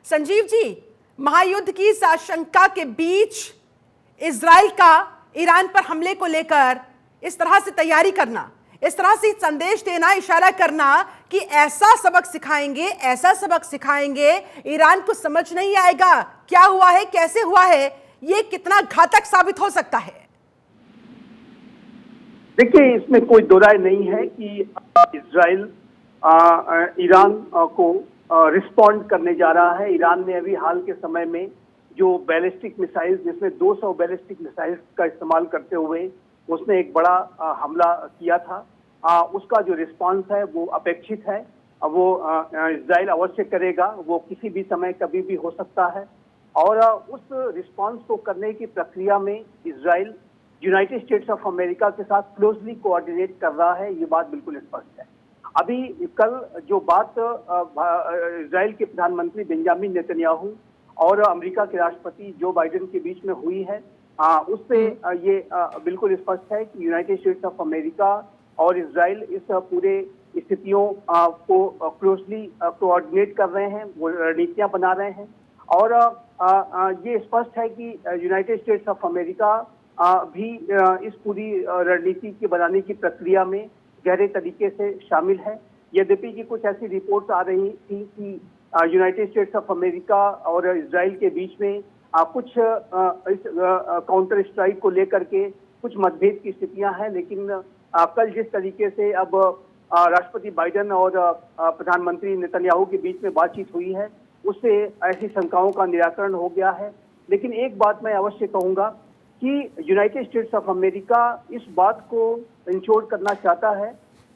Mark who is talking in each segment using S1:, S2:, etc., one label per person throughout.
S1: संजीव जी, महायुद्ध की इस आशंका के बीच इजराइल का ईरान पर हमले को लेकर इस तरह से तैयारी करना, इस तरह से संदेश देना, इशारा करना कि ऐसा सबक सिखाएंगे, ऐसा सबक सिखाएंगे, ईरान को समझ नहीं आएगा क्या हुआ है, कैसे हुआ है, ये कितना घातक साबित हो सकता है?
S2: देखिए, इसमें कोई दो राय नहीं है कि इजराइल ईरान को रिस्पॉन्ड करने जा रहा है। ईरान ने अभी हाल के समय में जो बैलिस्टिक मिसाइल्स, जिसमें 200 बैलिस्टिक मिसाइल्स का इस्तेमाल करते हुए उसने एक बड़ा हमला किया था, उसका जो रिस्पांस है वो अपेक्षित है। वो इजराइल अवश्य करेगा, वो किसी भी समय कभी भी हो सकता है। और उस रिस्पांस को करने की प्रक्रिया में Israel United states of America के साथ क्लोजली कोऑर्डिनेट कर रहा है, ये बात बिल्कुल स्पष्ट है। अभी कल जो बात इजराइल के प्रधानमंत्री बेंजामिन नेतन्याहू और अमेरिका के राष्ट्रपति जो बाइडेन के बीच में हुई है, उससे ये बिल्कुल स्पष्ट है कि यूनाइटेड स्टेट्स ऑफ अमेरिका और इजराइल इस पूरे स्थितियों को क्लोजली कोऑर्डिनेट कर रहे हैं, वो रणनीतियां बना रहे हैं। और ये स्पष्ट है कि यूनाइटेड स्टेट्स ऑफ अमेरिका भी इस पूरी रणनीति के बनाने की प्रक्रिया में गहरे तरीके से शामिल है। यद्यपि कि कुछ ऐसी रिपोर्ट्स आ रही थी कि यूनाइटेड स्टेट्स ऑफ अमेरिका और इजराइल के बीच में कुछ इस काउंटर स्ट्राइक को लेकर के कुछ मतभेद की स्थितियां हैं, लेकिन कल जिस तरीके से अब राष्ट्रपति बाइडेन और प्रधानमंत्री नेतन्याहू के बीच में बातचीत हुई है, उससे ऐसी शंकाओं का निराकरण हो गया है। लेकिन एक बात मैं अवश्य कहूंगा कि यूनाइटेड स्टेट्स ऑफ अमेरिका इस बात को इंश्योर करना चाहता है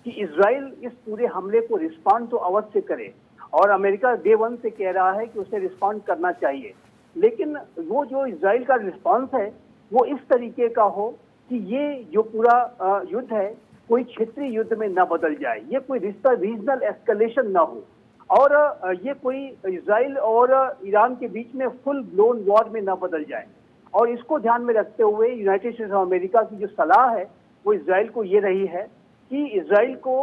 S2: कि इजराइल इस पूरे हमले को रिस्पॉन्ड तो अवश्य करे, और अमेरिका डे वन से कह रहा है कि उसे रिस्पॉन्ड करना चाहिए। लेकिन वो जो इजराइल का रिस्पॉन्स है वो इस तरीके का हो कि ये जो पूरा युद्ध है कोई क्षेत्रीय युद्ध में ना बदल जाए, ये कोई रीजनल एस्केलेशन ना हो, और ये कोई इजराइल और ईरान के बीच में फुल ब्लोन वॉर में ना बदल जाए। और इसको ध्यान में रखते हुए यूनाइटेड स्टेट्स ऑफ अमेरिका की जो सलाह है वो इजराइल को ये रही है कि इजराइल को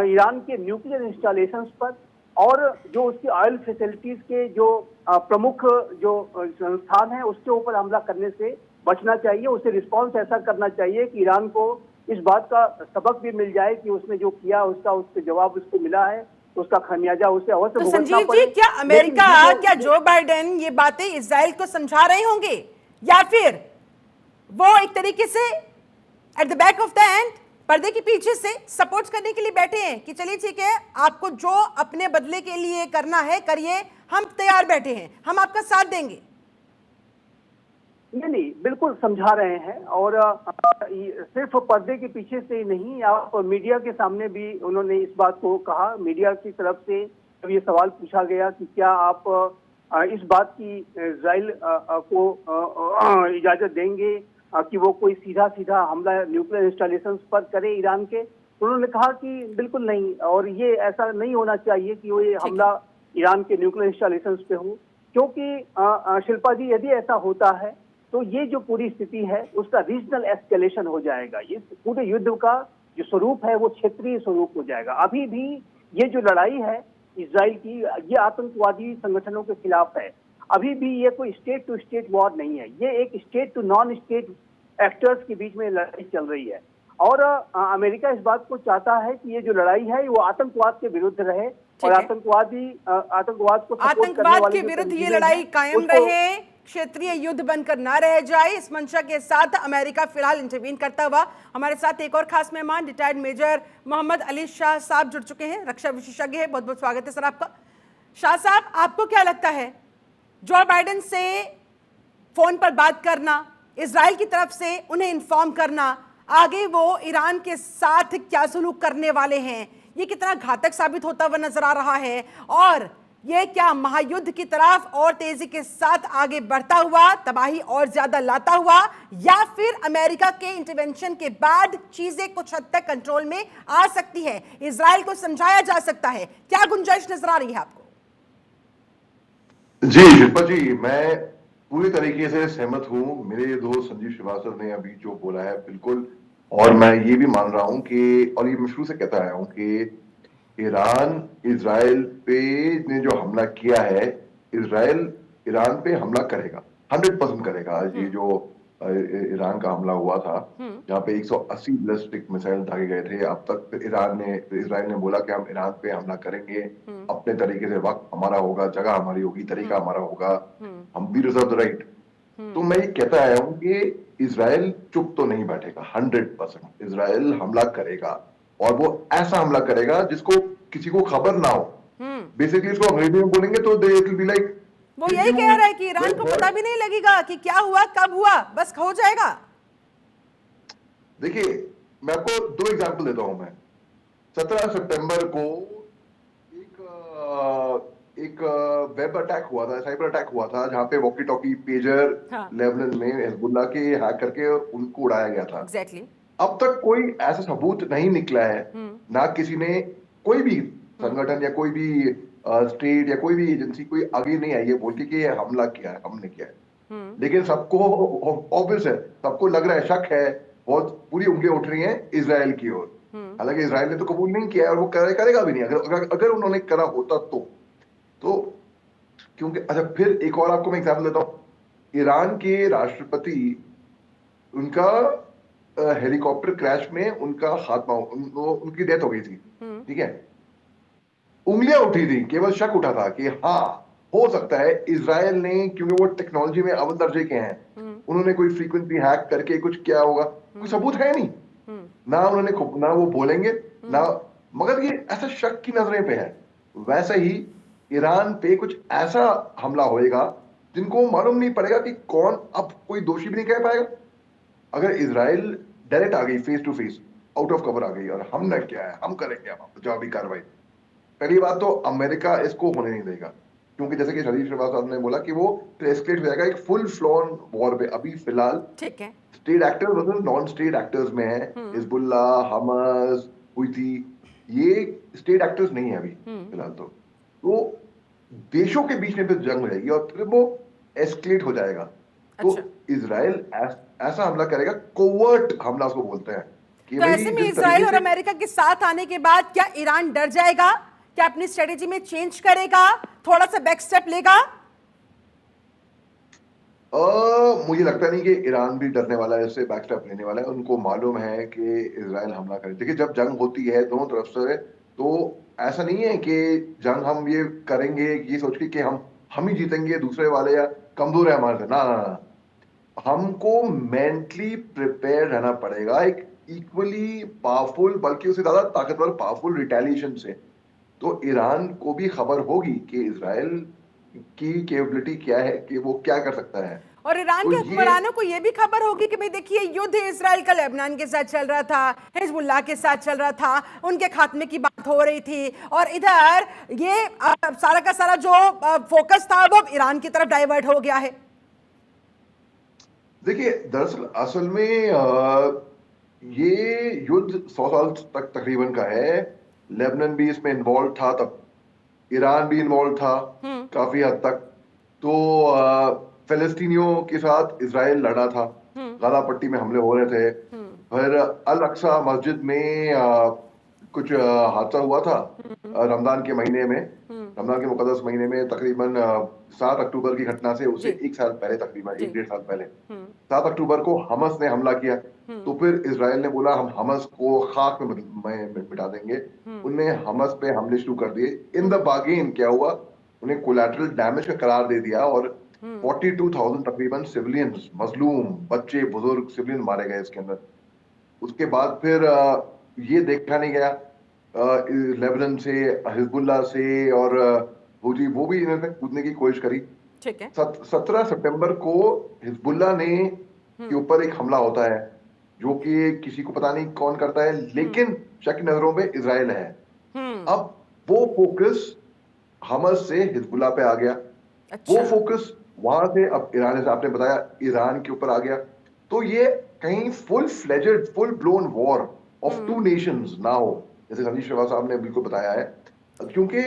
S2: ईरान के न्यूक्लियर इंस्टॉलेशंस पर और जो उसकी ऑयल फैसिलिटीज के जो प्रमुख जो संस्थान है उसके ऊपर हमला करने से बचना चाहिए। उसे रिस्पॉन्स ऐसा करना चाहिए कि ईरान को इस बात का सबक भी मिल जाए कि उसने जो किया उसका जवाब उसको मिला है, उसका खामियाजा उसे अवश्य भुगतना पड़े।
S1: संजीव जी, क्या अमेरिका, क्या जो बाइडेन ये बातें इजराइल को समझा रहे होंगे, या फिर वो एक तरीके से at the back of the end, पर्दे के पीछे से सपोर्ट करने के लिए बैठे हैं कि चलिए ठीक है, आपको जो अपने बदले के लिए करना है करिए, हम तैयार बैठे हैं, हम आपका साथ देंगे?
S2: नहीं, बिल्कुल समझा रहे हैं। और सिर्फ पर्दे के पीछे से ही नहीं, आप मीडिया के सामने भी उन्होंने इस बात को कहा। मीडिया की तरफ से जब ये सवाल पूछा गया कि क्या आप इस बात की इजराइल को इजाजत देंगे कि वो कोई सीधा सीधा हमला न्यूक्लियर इंस्टॉलेशंस पर करे ईरान के, तो उन्होंने कहा कि बिल्कुल नहीं, और ये ऐसा नहीं होना चाहिए कि वो ये हमला ईरान के न्यूक्लियर इंस्टॉलेशंस पे हो, क्योंकि शिल्पा जी, यदि ऐसा होता है तो ये जो पूरी स्थिति है उसका रीजनल एस्केलेशन हो जाएगा। ये पूरे युद्ध का जो स्वरूप है वो क्षेत्रीय स्वरूप हो जाएगा। अभी भी ये जो लड़ाई है इजराइल की, ये आतंकवादी संगठनों के खिलाफ है। अभी भी ये कोई स्टेट टू स्टेट वॉर नहीं है, ये एक state to non state actors के बीच में लड़ाई चल रही है। और अमेरिका इस बात को चाहता है कि ये जो लड़ाई है वो आतंकवाद के विरुद्ध रहे, और आतंकवाद को
S1: आतंकवाद के विरुद्ध ये लड़ाई कायम रहे, क्षेत्रीय युद्ध बनकर ना रह जाए। इस मंशा के साथ अमेरिका फिलहाल इंटरवीन करता हुआ, हमारे साथ एक और खास मेहमान रिटायर्ड मेजर मोहम्मद अली शाह साहब जुड़ चुके हैं, रक्षा विशेषज्ञ है। बहुत बहुत स्वागत है सर आपका। शाह साहब, आपको क्या लगता है, जो बाइडेन से फोन पर बात करना, इजराइल की तरफ से उन्हें इन्फॉर्म करना, आगे वो ईरान के साथ क्या सलूक करने वाले हैं, ये कितना घातक साबित होता हुआ नजर आ रहा है, और ये क्या महायुद्ध की तरफ और तेजी के साथ आगे बढ़ता हुआ, तबाही और ज्यादा लाता हुआ, या फिर अमेरिका के इंटरवेंशन के बाद चीजें कुछ हद तक कंट्रोल में आ सकती है, इजराइल को समझाया जा सकता है, क्या गुंजाइश नजर आ रही है आपको?
S3: जी शिल्पा जी, मैं पूरी तरीके से सहमत हूं। मेरे दोस्त संजीव श्रीवास्तव ने अभी जो बोला है बिल्कुल, और मैं ये भी मान रहा हूं कि, और ये मैं शुरू से कहता आया हूं कि ईरान इजराइल पे ने जो हमला किया है इजराइल ईरान पे हमला करेगा, 100% करेगा। ये जो ईरान का हमला हुआ था, जहाँ पे 180 बैलिस्टिक मिसाइल दागे गए थे, अब तक इजराइल ने बोला कि हम ईरान पे हमला करेंगे अपने तरीके से, वक्त हमारा होगा, जगह हमारी होगी, तरीका हमारा होगा, हम भी रिजर्व द राइट। तो मैं ये कहता आया हूं कि इजराइल चुप तो नहीं बैठेगा, 100% इजराइल हमला करेगा, और वो ऐसा हमला करेगा जिसको किसी को खबर ना हो। बेसिकली इसको अंग्रेजी में बोलेंगे तो दे विल बी लाइक,
S1: वो यही कह रहा है कि ईरान को पता भी नहीं लगेगा कि क्या हुआ, कब हुआ, बस हो जाएगा।
S3: देखिए, मैं आपको 2 एग्जांपल देता हूं। मैं 17 सितंबर को एक वेब अटैक हुआ था, साइबर अटैक हुआ था, जहां पे वॉकी टॉकी पेजर लेबनान में हिजबुल्लाह के हैक करके उनको उड़ाया गया था।
S1: एग्जैक्टली।
S3: अब तक कोई ऐसा सबूत नहीं निकला है, ना किसी ने, कोई भी संगठन या कोई भी स्टेट या कोई भी एजेंसी कोई आगे नहीं आई है बोल के कि ये हमला किया है, हमने किया है। लेकिन सबको ऑब्वियस है, सबको लग रहा है, शक है, बहुत पूरी उंगलियां उठ रही हैं इजराइल की ओर। हालांकि इजराइल ने तो कबूल नहीं किया और वो करेगा भी नहीं, अगर उन्होंने करा होता तो क्योंकि अच्छा, फिर एक और आपको मैं एग्जाम्पल देता हूं। ईरान के राष्ट्रपति, उनका हेलीकॉप्टर क्रैश में उनका खात्मा, उनकी डेथ हो गई थी, ठीक है। उंगलियां उठी थी, केवल शक उठा था कि हाँ, हो सकता है इजराइल ने, क्योंकि वो टेक्नोलॉजी में अव्वल दर्जे के हैं, उन्होंने कोई फ्रीक्वेंसी हैक करके कुछ किया होगा। कोई सबूत है नहीं, ना उन्होंने, ना वो बोलेंगे ना, मगर ये ऐसा शक की नजरें पे है। वैसे ही ईरान पे कुछ ऐसा हमला होएगा जिनको मालूम नहीं पड़ेगा कि कौन, अब कोई दोषी भी नहीं कह पाएगा। अगर इजराइल डायरेक्ट आ गई, face to face, out of cover आ गई, और हमने क्या है, हम करेंगे अब जवाबी कार्रवाई, पहली बात तो अमेरिका इसको होने नहीं देगा, क्योंकि जैसे कि शरीफ श्रीवास्तव ने बोला कि वो एस्केलेट हो जाएगा एक फुल फ्लोन वॉर पे। अभी फिलहाल
S1: ठीक है,
S3: state actors versus non state actors में है, हिजबुल्ला, हमास, हुती, ये स्टेट एक्टर्स नहीं है अभी फिलहाल। तो देशों के बीच में फिर जंग हो जाएगी और फिर वो एस्केलेट हो जाएगा। तो इजराइल ऐसा हमला करेगा, कोवर्ट हमला उसको बोलते हैं।
S1: तो ऐसे में इजराइल और अमेरिका के साथ आने के बाद क्या ईरान डर जाएगा? क्या अपनी स्ट्रेटेजी में चेंज करेगा, थोड़ा सा बैक स्टेप लेगा?
S3: मुझे लगता नहीं कि ईरान भी डरने वाला है, इससे बैक स्टेप लेने वाला है। उनको मालूम है कि इजराइल हमला करे। देखिए, जब जंग होती है दोनों तरफ से, तो ऐसा नहीं है कि जंग हम ये करेंगे ये सोच के कि हम ही जीतेंगे, दूसरे वाले या कमजोर है हमारे से, ना ना ना। हमको मेंटली प्रिपेयर रहना पड़ेगा एक इक्वली पावरफुल, बल्कि उससे ज्यादा ताकतवर पावरफुल रिटेलिएशन से। तो ईरान को भी खबर होगी कि इजराइल की कैपेबिलिटी क्या है, कि वो क्या कर सकता है।
S1: और ईरान के हुक्मरानों को यह भी खबर होगी कि भाई देखिए, युद्ध इजराइल का लेबनान के साथ चल रहा था, हिजबुल्लाह के साथ चल रहा था, उनके खात्मे की बात हो रही थी, और इधर ये सारा का सारा जो फोकस था वो ईरान की तरफ डाइवर्ट हो गया है।
S3: देखिए, दरअसल असल में ये युद्ध 100 साल तक तकरीबन का है। लेबनान भी इसमें इन्वॉल्व था, तब ईरान भी इन्वॉल्व था काफी हद तक। तो फिलिस्तीनियों के साथ इजराइल लड़ा था, गाजा पट्टी में हमले हो रहे थे। फिर अल अक्सा मस्जिद में कुछ हादसा हुआ था रमजान के महीने में, रमजान के मुकद्दस महीने में, तकरीबन 7 अक्टूबर की घटना से उससे 1 साल पहले, तकरीबन 1-1.5 साल पहले 7 अक्टूबर को हमस ने हमला किया। तो फिर इजराइल ने बोला हम हमस को खाक में मिटा देंगे। उनने हमस पे हमले शुरू कर दिए। इन द बागेन क्या हुआ, उन्हें कोलैटरल डैमेज का करार दे दिया और 42,000 तकरीबन सिविलियंस, मजलूम बच्चे बुजुर्ग सिविलियन मारे गए इसके अंदर। उसके बाद फिर ये देखा नहीं गया, लेबनान से, हिजबुल्लाह से और हुती, वो भी इन्होंने कूदने की कोशिश करी।
S1: ठीक है।
S3: 17 सितंबर को हिजबुल्लाह ने के ऊपर एक हमला होता है, जो कि किसी को पता नहीं कौन करता है, लेकिन शक की नजरों में इजराइल है। अब वो फोकस हमस से हिजबुल्लाह पे आ गया।
S1: अच्छा।
S3: वो फोकस वहां से अब ईरान, जैसे आपने बताया, ईरान के ऊपर आ गया। तो ये कहीं full fledged, full blown war of 2 Nations ना हो, जैसे संजीव श्रीवास्तव साहब ने बिल्कुल बताया है। क्योंकि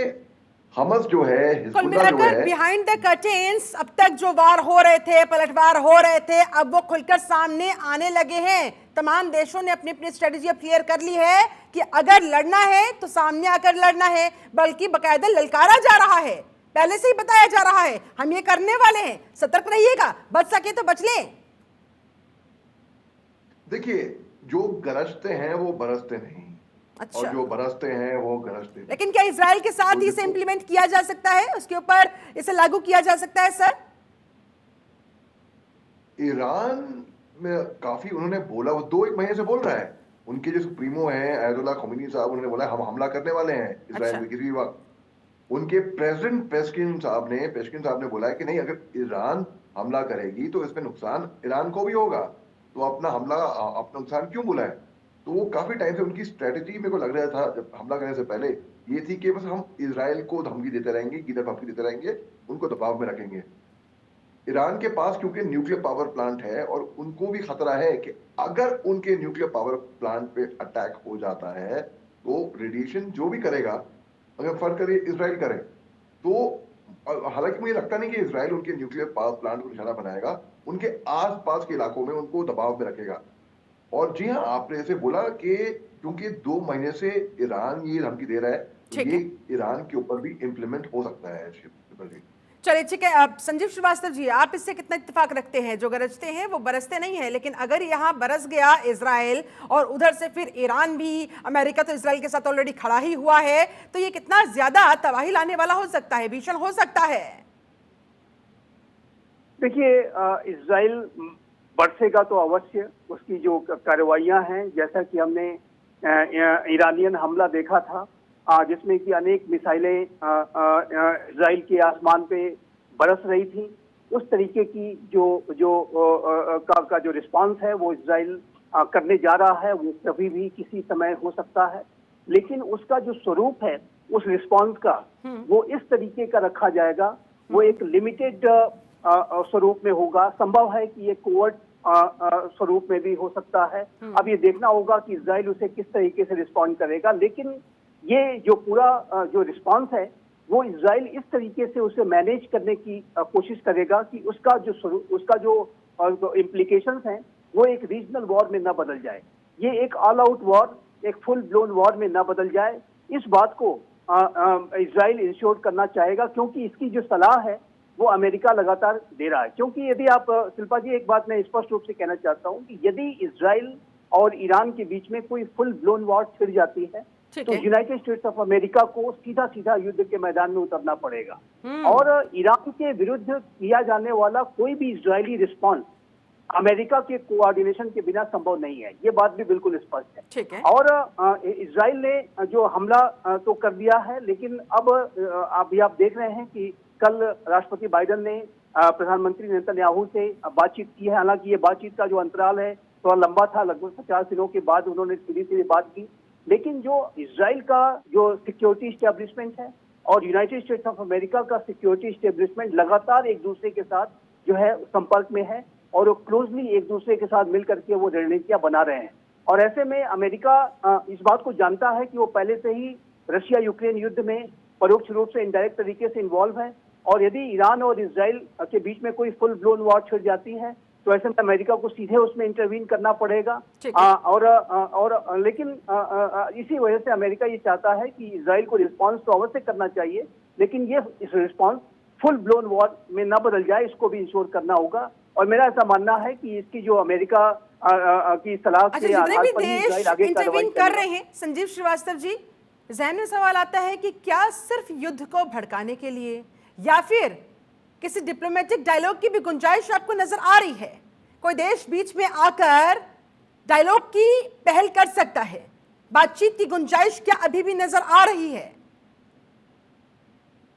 S3: हमस जो है, हिजबुल्लाह जो है,
S1: बिहाइंड द कर्टेन्स अब तक जो वार हो रहे थे, पलटवार हो रहे थे, अब वो खुलकर सामने आने लगे हैं। तमाम देशों ने अपनी अपनी स्ट्रेटेजी अब क्लियर कर ली है कि अगर लड़ना है तो सामने आकर लड़ना है, बल्कि बकायदा ललकारा जा रहा है पहले से ही बताया जा रहा है हम ये करने वाले हैं, सतर्क रहिएगा, बच सके तो बच लें।
S3: देखिए, जो गरजते हैं वो बरसते नहीं,
S1: अच्छा।
S3: और जो बरसते हैं वो गरजते नहीं।
S1: लेकिन क्या इजराइल के साथ ही इसे इंप्लीमेंट किया जा सकता है, उसके ऊपर इसे लागू किया जा सकता है सर?
S3: ईरान में काफी उन्होंने बोला, वो 2-1 महीने से बोल रहा है। उनके जो सुप्रीमो हैं अयतुल्लाह खोमेनी साहब, उन्होंने बोला हम हमला करने वाले हैं इजराइल
S1: अच्छा।
S3: में किसी भी वक्त। उनके प्रेसिडेंट पेस्किन साहब ने बोला है कि नहीं, अगर ईरान हमला करेगी तो इसमें नुकसान ईरान को भी होगा, तो अपना नुकसान क्यों बुलाए। तो वो काफी टाइम से उनकी स्ट्रेटेजी मेरे को लग रहा था, जब हमला करने से पहले ये थी कि बस हम इजराइल को धमकी देते रहेंगे, की धमकी देते रहेंगे, उनको दबाव में रखेंगे। ईरान के पास क्योंकि न्यूक्लियर पावर प्लांट है और उनको भी खतरा है कि अगर उनके न्यूक्लियर पावर प्लांट पे अटैक हो जाता है तो रेडिएशन जो भी करेगा, अगर फर्क करे इजराइल करे तो, हालांकि मुझे लगता नहीं कि इजराइल उनके न्यूक्लियर पावर प्लांट को निशाना बनाएगा, उनके आसपास के इलाकों में उनको दबाव में रखेगा। और जी हाँ, आपने जैसे बोला कि क्योंकि 2 महीने से ईरान ये धमकी दे रहा है, तो
S1: ठीक
S3: ये
S1: है।
S3: ईरान के ऊपर भी इम्प्लीमेंट हो सकता है।
S1: चलिए ठीक है। अब संजीव श्रीवास्तव जी, आप इससे कितना इत्तेफाक रखते हैं? जो गरजते हैं वो बरसते नहीं है, लेकिन अगर यहाँ बरस गया इजराइल और उधर से फिर ईरान भी, अमेरिका तो इजराइल के साथ ऑलरेडी खड़ा ही हुआ है, तो ये कितना ज्यादा तबाही लाने वाला हो सकता है, भीषण हो सकता है?
S2: देखिए, इजराइल बरसेगा तो अवश्य, उसकी जो कार्रवाइयां हैं, जैसा कि हमने ईरानियन हमला देखा था, जिसमें कि अनेक मिसाइलें इजराइल के आसमान पे बरस रही थी, उस तरीके की का जो रिस्पांस है वो इजराइल करने जा रहा है, वो कभी भी किसी समय हो सकता है। लेकिन उसका जो स्वरूप है उस रिस्पांस का, वो इस तरीके का रखा जाएगा, वो एक लिमिटेड स्वरूप में होगा। संभव है कि ये कोवर्ट स्वरूप में भी हो सकता है। अब ये देखना होगा कि इजराइल उसे किस तरीके से रिस्पॉन्ड करेगा। लेकिन ये जो पूरा जो रिस्पांस है वो इजराइल इस तरीके से उसे मैनेज करने की कोशिश करेगा कि उसका जो इम्प्लीकेशंस हैं वो एक रीजनल वॉर में न बदल जाए, ये एक ऑल आउट वॉर, एक फुल ब्लोन वॉर में न बदल जाए। इस बात को इजराइल इंश्योर करना चाहेगा, क्योंकि इसकी जो सलाह है वो अमेरिका लगातार दे रहा है। क्योंकि यदि आप, शिल्पा जी, एक बात मैं स्पष्ट रूप से कहना चाहता हूं कि यदि इजराइल और ईरान के बीच में कोई फुल ब्लोन वॉर छिड़ जाती है तो यूनाइटेड स्टेट्स ऑफ अमेरिका को सीधा सीधा युद्ध के मैदान में उतरना पड़ेगा। और ईरान के विरुद्ध किया जाने वाला कोई भी इजरायली रिस्पॉन्स अमेरिका के कोऑर्डिनेशन के बिना संभव नहीं है, ये बात भी बिल्कुल स्पष्ट है।
S1: ठीक है।
S2: और इजराइल ने जो हमला तो कर दिया है, लेकिन अब अभी आप देख रहे हैं कि कल राष्ट्रपति बाइडेन ने प्रधानमंत्री नेतन्याहू से बातचीत की है। हालांकि ये बातचीत का जो अंतराल है थोड़ा लंबा था, लगभग 50 दिनों के बाद उन्होंने सीधी बात की। लेकिन जो इजराइल का जो सिक्योरिटी स्टैब्लिशमेंट है और यूनाइटेड स्टेट्स ऑफ अमेरिका का सिक्योरिटी स्टैब्लिशमेंट लगातार एक दूसरे के साथ जो है संपर्क में है और वो क्लोजली एक दूसरे के साथ मिल करके वो रणनीतियां बना रहे हैं। और ऐसे में अमेरिका इस बात को जानता है कि वो पहले से ही रशिया यूक्रेन युद्ध में परोक्ष रूप से, इनडायरेक्ट तरीके से इन्वॉल्व है, और यदि ईरान और इजराइल के बीच में कोई फुल ब्लोन वॉर छिड़ जाती है तो ऐसे में अमेरिका को सीधे उसमें इंटरवीन करना पड़ेगा। लेकिन इसी वजह से अमेरिका ये चाहता है कि इजराइल को रिस्पांस तो अवश्य करना चाहिए, लेकिन ये इस रिस्पांस फुल ब्लोन वॉर में न बदल जाए, इसको भी इंश्योर करना होगा। और मेरा ऐसा मानना है कि इसकी जो अमेरिका की सलाह के आधार पर इजराइल आगे
S1: इंटरवीन कर रहे हैं। संजीव श्रीवास्तव जी, ज़हन में सवाल आता है कि क्या सिर्फ युद्ध को भड़काने के लिए या फिर किसी डिप्लोमेटिक डायलॉग की भी गुंजाइश आपको नजर आ रही है? कोई देश बीच में आकर डायलॉग की पहल कर सकता है, बातचीत की गुंजाइश क्या अभी भी नजर आ रही है?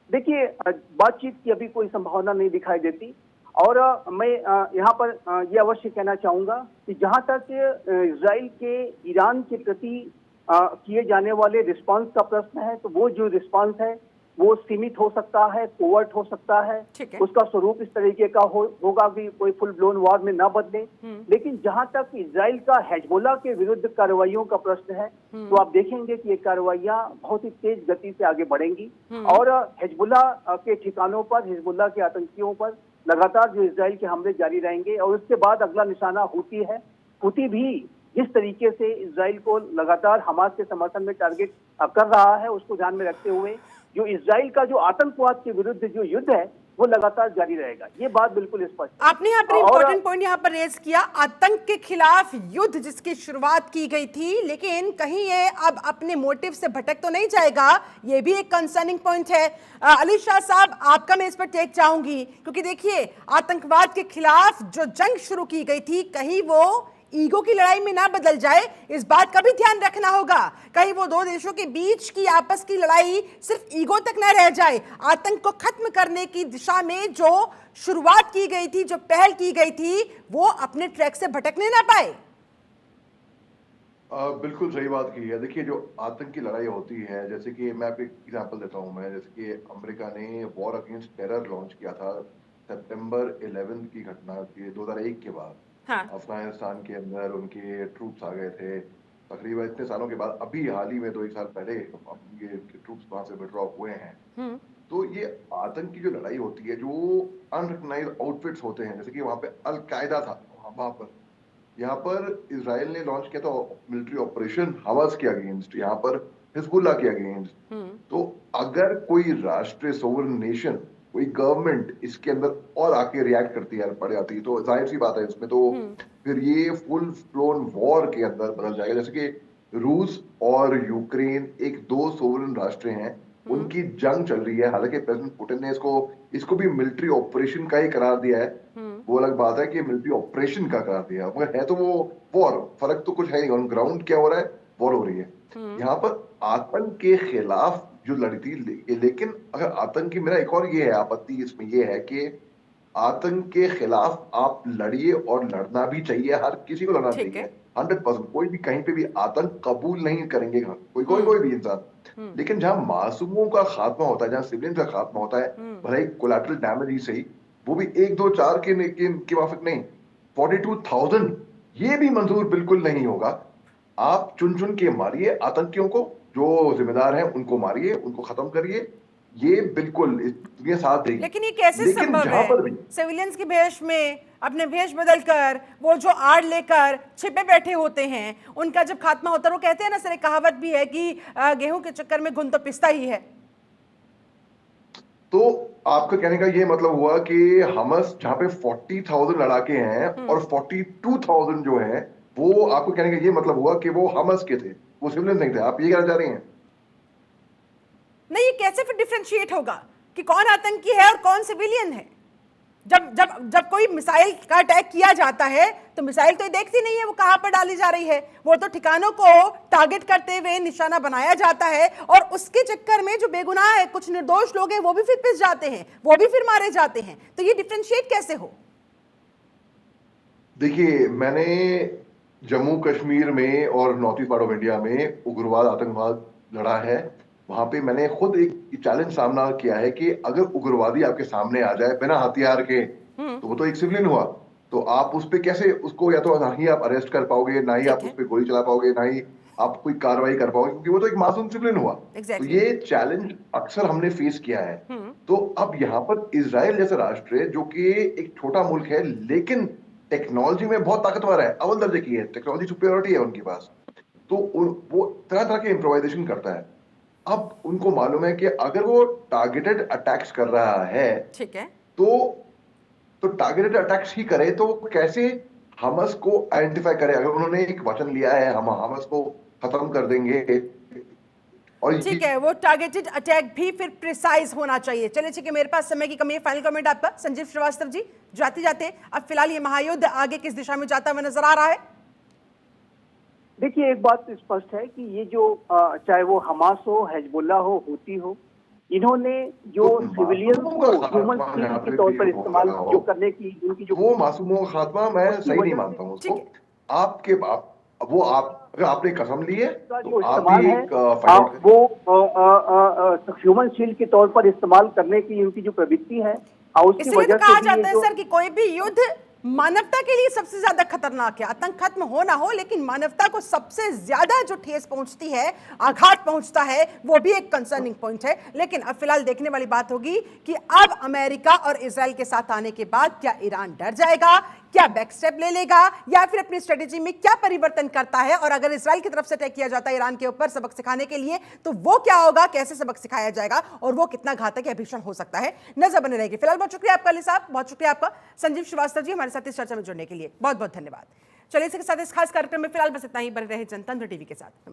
S2: देखिए, बातचीत की अभी कोई संभावना नहीं दिखाई देती। और मैं यहाँ पर ये अवश्य कहना चाहूंगा कि जहां तक इजराइल के ईरान के प्रति किए जाने वाले रिस्पांस का प्रश्न है, तो वो जो रिस्पांस है वो सीमित हो सकता है, कोवर्ट हो सकता है, उसका स्वरूप इस तरीके का होगा कि कोई फुल ब्लोन वॉर में ना बदले। लेकिन जहां तक इजराइल का हेजबोला के विरुद्ध कार्रवाइयों का प्रश्न है, तो आप देखेंगे कि ये कार्रवाइयां बहुत ही तेज गति से आगे बढ़ेंगी और हेजबोला के ठिकानों पर, हिजबुल्लाह के आतंकियों पर लगातार जो इजराइल के हमले जारी रहेंगे। और उसके बाद अगला निशाना हूती है। हूती भी जिस तरीके से इजराइल को लगातार हमास के समर्थन में टारगेट कर रहा है, उसको ध्यान में रखते हुए जो इजराइल का जो आतंकवाद के विरुद्ध जो युद्ध है वो लगातार जारी रहेगा। ये बात बिल्कुल स्पष्ट है।
S1: आपने यहाँ पर इंपॉर्टेंट पॉइंट यहाँ पर रेज किया, आतंक के खिलाफ युद्ध जिसकी शुरुआत की गई थी, लेकिन कहीं ये अब अपने मोटिव से भटक तो नहीं जाएगा, ये भी एक कंसर्निंग पॉइंट है। अली शाह साहब, आपका मैं इस पर टेक चाहूंगी, क्योंकि देखिए आतंकवाद के खिलाफ जो जंग शुरू की गई थी, कहीं वो ईगो की लड़ाई में ना बदल जाए, इस बात का भी ध्यान रखना होगा। कहीं वो दो देशों के बीच की आपस की लड़ाई सिर्फ ईगो तक ना रह जाए। आतंक को खत्म करने की दिशा में जो शुरुआत की गई थी, जो पहल की गई थी, वो अपने ट्रैक से भटकने ना पाए।
S3: बिल्कुल सही बात की है। देखिए, जो आतंक की लड़ाई होती है, जैसे कि मैं आपको एक एग्जांपल देता हूं, मैं जैसे कि अमेरिका ने वॉर अगेंस्ट टेरर लॉन्च किया था सितंबर 11 की घटना के 2001 के बाद।
S1: हाँ।
S3: अफगानिस्तान के अंदर उनके ट्रूप्स आ गए थे तकरीबन इतने सालों के बाद। अभी हाल ही में 2-1 साल पहले ये ट्रूप्स वहां से विड्रॉ हुए हैं। तो ये आतंक की जो लड़ाई होती है, जो अनरिकॉग्नाइज्ड आउटफिट्स होते हैं, जैसे कि वहां पे अल कायदा था, वहां पर यहाँ पर इजराइल ने लॉन्च किया था मिलिट्री ऑपरेशन हमास के अगेंस्ट, यहाँ पर हिजबुल्लाह के अगेंस्ट। तो अगर कोई राष्ट्र, सोवरेन नेशन, कोई गवर्नमेंट इसके अंदर और आके रिएक्ट करती है, पड़ जाती है, तो जाहिर सी बात है इसमें तो फिर ये फुल फ्लोन वॉर के अंदर बदल जाएगा। जैसे कि रूस और यूक्रेन एक दो सोवरेन राष्ट्र हैं, उनकी जंग चल रही है। हालांकि प्रेसिडेंट पुतिन ने इसको भी मिलिट्री ऑपरेशन का ही करार दिया है। वो अलग बात है कि मिलिट्री ऑपरेशन का करार दिया, मगर है तो वो वॉर। फर्क तो कुछ है नहीं, ऑन ग्राउंड क्या हो रहा है, वॉर हो रही है। यहाँ पर आतंक के खिलाफ जो लड़ी थी, लेकिन अगर आतंक की, मेरा एक और ये है आपत्ति इसमें ये है कि आतंक के खिलाफ आप लड़िए और लड़ना भी चाहिए, हर किसी को लड़ना चाहिए 100%। कोई भी कहीं पे भी आतंक कबूल नहीं करेंगे कोई भी इंसान। लेकिन जहां मासूमों का खात्मा होता है, जहां सिविलियन का खात्मा होता है, भले ही कोलैटरल डैमेज ही सही, वो भी 1, 2, 4 के वाफिक नहीं, 42,000 ये भी मंजूर बिल्कुल नहीं होगा। आप चुन चुन के मारिए आतंकियों को, जो जिम्मेदार हैं उनको मारिए, उनको खत्म करिए, ये बिल्कुल ये साथ देगी।
S1: लेकिन ये कैसे संभव है? सिविलियंस की भेष में अपने भेष बदलकर, वो जो आड़ लेकर छिपे बैठे होते हैं, उनका जब खात्मा होता है, वो कहते हैं ना सर, एक कहावत भी है कि गेहूं के चक्कर में घुन तो पिसता ही है।
S3: तो आपका कहने का ये मतलब हुआ कि हमास जहां पे 40,000 लड़ाके हैं और 42,000 जो है, वो आपको कहने का ये मतलब हुआ कि वो हमास के थे, वो सिविलियन नहीं थे। आप ये कहना चाह रही हैं?
S1: नहीं, ये कैसे फिर डिफरेंशिएट होगा कि कौन आतंकी है और कौन सिविलियन है? जब जब जब कोई मिसाइल का अटैक किया जाता है तो मिसाइल तो देखती नहीं है वो कहां पर डाली जा रही है, वो तो ठिकानों को टारगेट करते हुए निशाना बनाया जाता है, और उसके चक्कर में जो बेगुनाह है, कुछ निर्दोष लोग हैं, वो भी फिर पिस जाते हैं, वो भी फिर मारे जाते हैं। तो ये डिफरेंशिएट कैसे हो?
S3: देखिए, मैंने जम्मू कश्मीर में और north east part of India में उग्रवाद आतंकवाद लड़ा है। वहां पे मैंने खुद एक चैलेंज सामना किया है कि अगर उग्रवादी आपके सामने आ जाए बिना हथियार के, तो वो तो एक सिविलियन हुआ, तो आप उस पे कैसे उसको, या तो ना ही आप अरेस्ट कर पाओगे, ना ही आप उस पे गोली चला पाओगे, ना ही आप कोई कार्रवाई कर पाओगे, क्योंकि वो तो एक मासूम सिविलियन हुआ। तो ये चैलेंज अक्सर हमने फेस किया है। तो अब यहाँ पर इजराइल जैसा राष्ट्र है, जो कि एक छोटा मुल्क है, लेकिन टेक्नोलॉजी में बहुत ताकतवर है, अव्वल दर्जे की है, टेक्नोलॉजी सुपीरियरिटी है उनके पास। तो वो तरह तरह के इम्प्रोवाइजेशन करता है। अब उनको मालूम है कि अगर वो टारगेटेड अटैक्स कर रहा है,
S1: ठीक है,
S3: तो टारगेटेड अटैक्स ही करे, तो कैसे हमास को आइडेंटिफाई करे? अगर उन्होंने एक वचन लिया है हम हमास को खत्म कर देंगे, और
S1: ठीक है, वो टारगेटेड अटैक भी फिर प्रिसाइज होना चाहिए। चलिए ठीक है, मेरे पास समय की कमी है। फाइनल कमेंट आपका संजीव श्रीवास्तव जी, जाते जाते अब फिलहाल ये महायुद्ध आगे किस दिशा में जाता हुआ नजर आ रहा है?
S2: देखिए, एक बात स्पष्ट है कि ये जो चाहे वो हमास हो, हिजबुल्लाह हो, हूती हो, इन्होंने जो सिविलियन को ह्यूमन शील्ड के तौर पर इस्तेमाल जो करने की उनकी जो, वो
S3: मासूमों का खात्मा मैं सही नहीं मानता हूँ उसको। आपके वो अगर आपने कसम ली है तो आप भी एक
S2: वो ह्यूमन शील्ड के तौर पर इस्तेमाल करने की उनकी जो प्रवृत्ति है, उसकी वजह से
S1: कहा जाता है सर कि कोई भी युद्ध मानवता के लिए सबसे ज्यादा खतरनाक है। आतंक खत्म हो ना हो, लेकिन मानवता को सबसे ज्यादा जो ठेस पहुंचती है, आघात पहुंचता है, वो भी एक कंसर्निंग पॉइंट है। लेकिन अब फिलहाल देखने वाली बात होगी कि अब अमेरिका और इजराइल के साथ आने के बाद क्या ईरान डर जाएगा, क्या बैक स्टेप ले लेगा या फिर अपनी स्ट्रेटेजी में क्या परिवर्तन करता है, और अगर इजराइल की तरफ से अटैक किया जाता है ईरान के ऊपर सबक सिखाने के लिए, तो वो क्या होगा, कैसे सबक सिखाया जाएगा और वो कितना घातक या भीषण हो सकता है, नजर बने रहेगी। फिलहाल बहुत शुक्रिया आपका अली साहब, बहुत शुक्रिया आपका संजीव श्रीवास्तव जी हमारे साथ इस चर्चा में जुड़ने के लिए, बहुत बहुत धन्यवाद। चलिए इसके साथ इस खास कार्यक्रम में फिलहाल बस इतना ही, बने रहे जनतंत्र टीवी के साथ। नमस्कार।